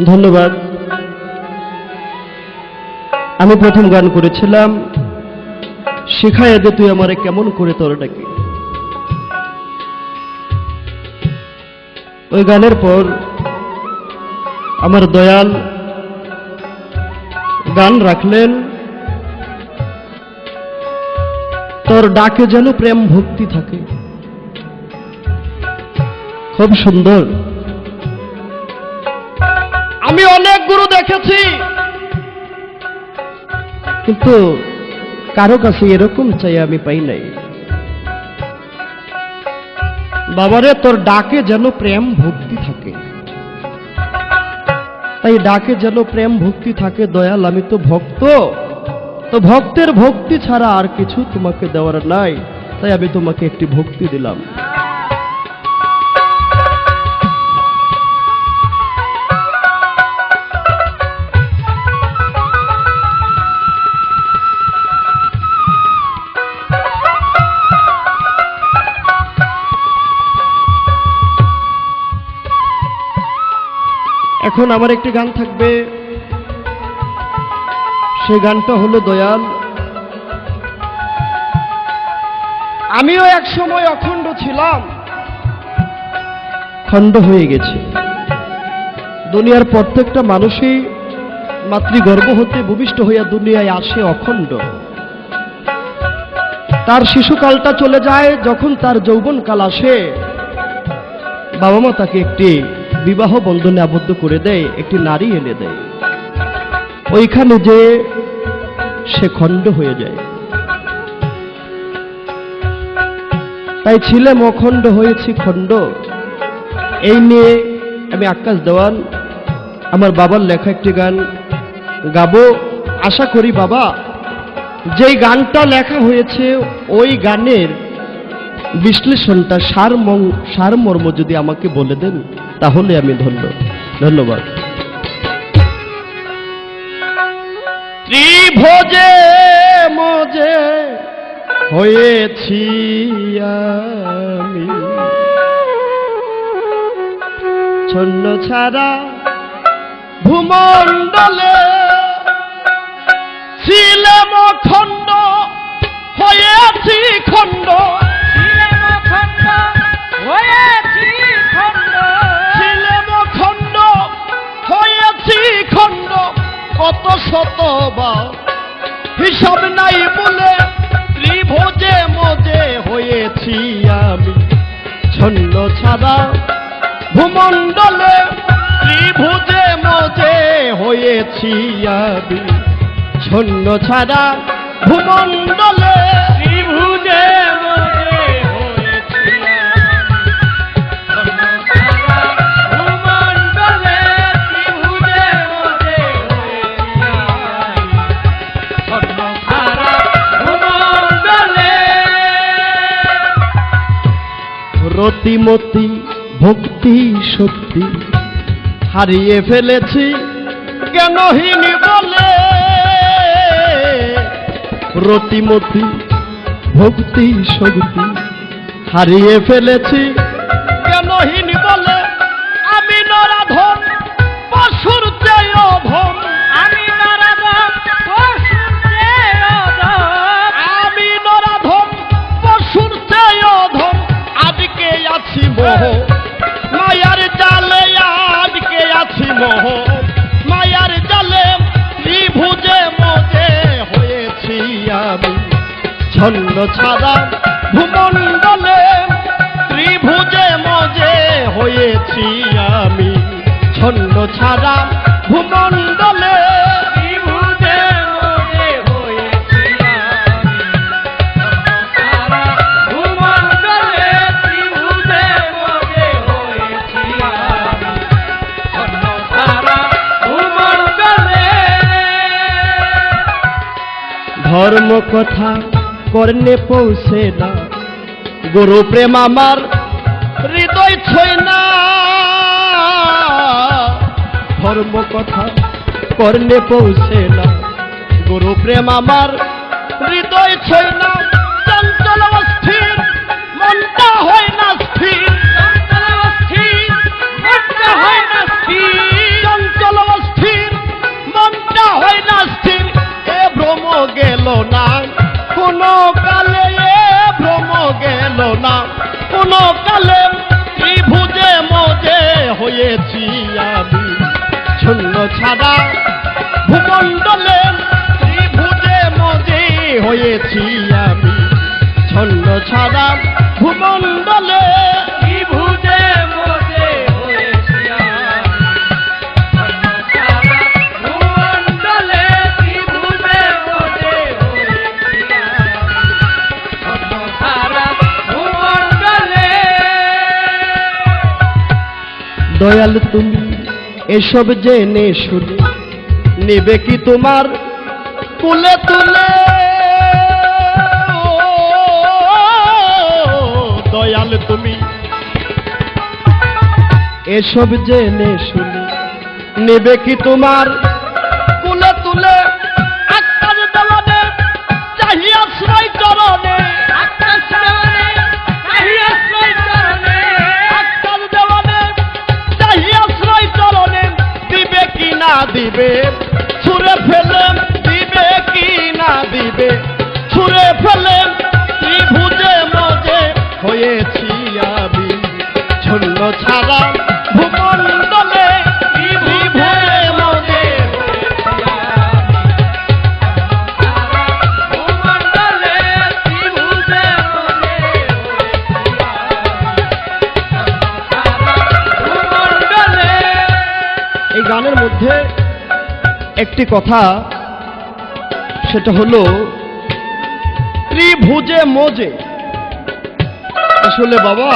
ধন্যবাদ। আমি প্রথম গান করেছিলাম শিখাইয়া দে তুই আমারে কেমন করে তোর ডাকি। ওই গানের পর আমার দয়াল গান রাখলেন তোর ডাকে যেন প্রেম ভক্তি থাকে। খুব সুন্দর। আমি অনেক গুরু দেখেছি, কিন্তু কারো কাছে এরকম চাই আমি পাই নাই। বাবারে তোর ডাকে যেন প্রেম ভক্তি থাকে, তাই ডাকে যেন প্রেম ভক্তি থাকে। দয়াল আমি তো ভক্ত, তো ভক্তের ভক্তি ছাড়া আর কিছু তোমাকে দেওয়ার নাই, তাই আমি তোমাকে একটি ভক্তি দিলাম। এখন আমার একটি গান থাকবে, সেই গানটা হলো দয়াল আমিও এক সময় অখণ্ড ছিলাম, খণ্ড হয়ে গেছি। দুনিয়ার প্রত্যেকটা মানুষই মাতৃগর্ভ হতে ভূমিষ্ঠ হইয়া দুনিয়ায় আসে অখণ্ড। তার শিশুকালটা চলে যায়, যখন তার যৌবনকাল আসে বাবা মা তাকে একটি বিবাহ বন্ধনে আবদ্ধ করে দেয়, একটি নারী এনে দেয়। ওইখানে যে সে খণ্ড হয়ে যায়। তাই ছিলাম অখণ্ড, হয়েছি খণ্ড। এই নিয়ে আমি আকাশ দেওয়ান আমার বাবার লেখা একটি গান গাবো। আশা করি বাবা যেই গানটা লেখা হয়েছে ওই গানের বিশ্লেষণটা সারমর্ম যদি আমাকে বলে দেন তাহলে আমি ধন্য। ধন্যবাদ। ত্রিভুজে মজে হয়েছি আমি, ছন্ন ছাড়া ভূমণ্ডলে ছিলাম খণ্ড, হয়েছি খণ্ড। কত শতবার হিসাব নাই বলে ত্রিভুজে মজে হয়েছি আমি, ছন্ন ছাড়া ভূমণ্ডলে ত্রিভুজে মজে হয়েছি আমি, ছন্ন ছাড়া ভূমণ্ডলে ত্রিভুজে রতিমতি ভক্তি শক্তি হারিয়ে ফেলেছি জ্ঞানহীন বলে। রতিমতি ভক্তি শক্তি হারিয়ে ফেলেছি জ্ঞানহীন বলে। আমি নরাধম পশুর চেয়ে অধম, আমি নরাধম পশুর চেয়ে অধম, আমি নরাধম পশুর চেয়ে অধম। আজকে আছি মোহ মায়ার জালে, আজকে আছি মোহ মায়ার জালে। ত্রিভুজে মজে হয়েছি আমি, ছন্ন ছাড়া ভূমণ্ডলে ত্রিভুজে মজে হয়েছি আমি, ছন্ন ছাড়া ভূমণ্ডলে। ধর্ম কথা কর্ণে পৌঁছে না, গুরু প্রেম আমার হৃদয় ছয় না। ধর্ম কথা কর্ণে পৌঁছে না, গুরু প্রেম আমার হৃদয় ছয় না। চঞ্চল অস্থির মনটা হয় না স্থির, চঞ্চল অস্থির মনটা হয় না স্থির, চঞ্চল হয়েছি আমি শূন্য ছাড়া ভূমণ্ডলে ত্রিভুজে মজে হয়েছি আমি ছন্ন ছাড়া ভূমণ্ডলে ত্রিভুজে মজে হয়েছি ভূমণ্ডলে ত্রিভুজে মজে ভূমণ্ডলে। দয়াল তুমি এসব জেনে শুনে নেবে কি তোমার কুলে তুলে দয়াল তুমি এসব জেনে শুনে নেবে কি তোমার কুলে তুলে আকাশ দেওয়ানে চাহিয়া আশ্রয় চরণে আকাশ দেওয়ানে চাহিয়া আশ্রয় চরণে আকাশ দেওয়ানে চাহিয়া আশ্রয় চরণে দিবে কি না দিবে ছুঁড়ে ফেলে দিবে কি না দিবে ছুঁড়ে ফেলে ত্রিভুজে মজে হয়েছি আমি শূন্য ছাড়া ভূমণ্ডলে ত্রিভুজে মজে ভূমণ্ডলে ত্রিভুজে মজে ভূমণ্ডলে। এই গানের মধ্যে একটি কথা, সেটা হলো ত্রিভুজে মজে। আসলে বাবা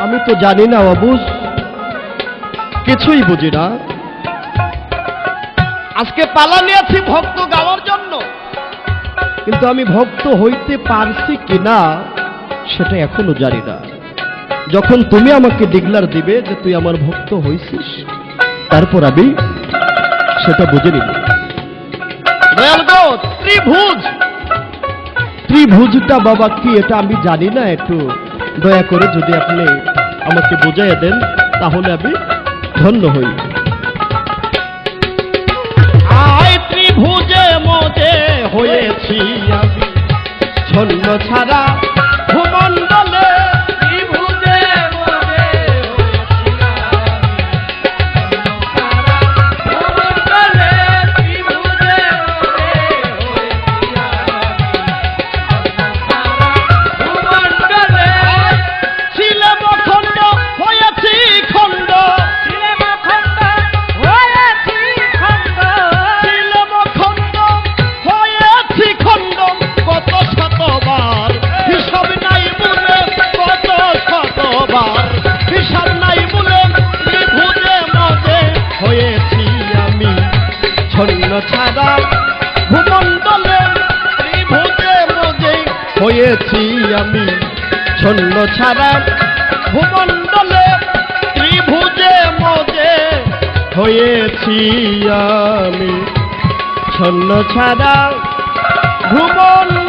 আমি তো জানি না অবুঝ, কিছুই বুঝি না। আজকে পালা নিয়েছি ভক্ত গাওয়ার জন্য, কিন্তু আমি ভক্ত হইতে পারছি কিনা সেটা এখনো জানি না। যখন তুমি আমাকে ডিগলার দিবে যে তুই আমার ভক্ত হইছিস, তারপর আমি সেটা বুঝে নিব। ত্রিভুজ, ত্রিভুজটা বাবা কি এটা আমি জানি না। একটু দয়া করে যদি আপনি আমাকে বুঝাইয়া দেন তাহলে আমি ধন্য হই। আয় ত্রিভুজে মজে হয়েছি আমি ছন্ন ছাড়া ভূমণ্ডলে ত্রিভুজে মজে ভূমণ্ডলে ত্রিভুজে ভূমণ্ডলে। ছিলাম অখণ্ড হয়েছি খণ্ড, ছিলাম অখণ্ড হয়েছি খণ্ড, ছিলাম অখণ্ড হয়েছি খণ্ড কত শতবার হিসাব নাই বলে, কত শতবার হিসাব নাই বলে ত্রিভুজে মজে হয়েছি আমি ছন্ন ছাড়া ভূমণ্ডলে ত্রিভুজে মজে হয়েছি আমি ছন্ন ছাড়া ভূমণ্ডলে ত্রিভুজে মজে হয়েছি আমি ছন্ন ছাড়া ভূমণ্ডলে।